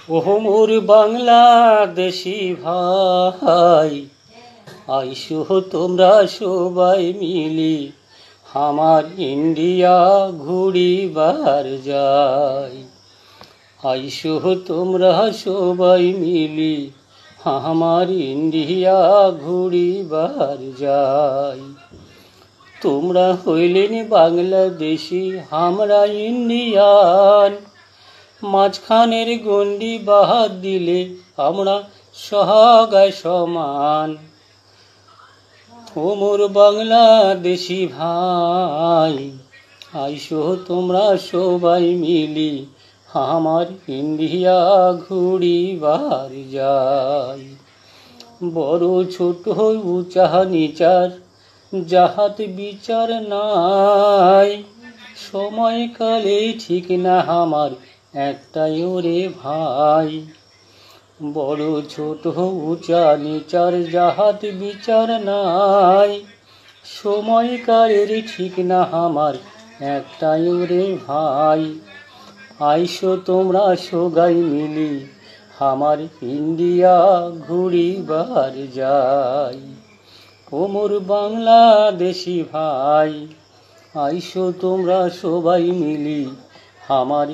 ওহ মোর বাংলাদেশি ভাই, আইসো তোমরা সবাই মিলি আমার ইন্ডিয়া ঘুরিবার যাই। আইসো তোমরা সবাই মিলি আমার ইন্ডিয়া ঘুরিবার যাই। তোমরা হইলেন বাংলাদেশি, আমরা ইন্ডিয়ান, মাঝখানের গণ্ডি বাদ দিলে আমরা সহাগায় সমান। ও মোর বাংলাদেশি ভাই, আইসো তোমরা সবাই মিলি আমার ইন্ডিয়া ঘুরিবার যাই। বড় ছোট উঁচা নিচার যাহাত বিচার নাই, সময়কালে ঠিক না আমার একটাই ওরে ভাই। বড় ছোট উঁচা নিচার যাহাত বিচার নাই, সময়কালের ঠিক না আমার একটাই ওরে ভাই। আইসো তোমরা সবাই মিলি আমার ইন্ডিয়া ঘুরিবার যাই। ও মোর বাংলাদেশি ভাই, আইসো তোমরা সবাই মিলি আমার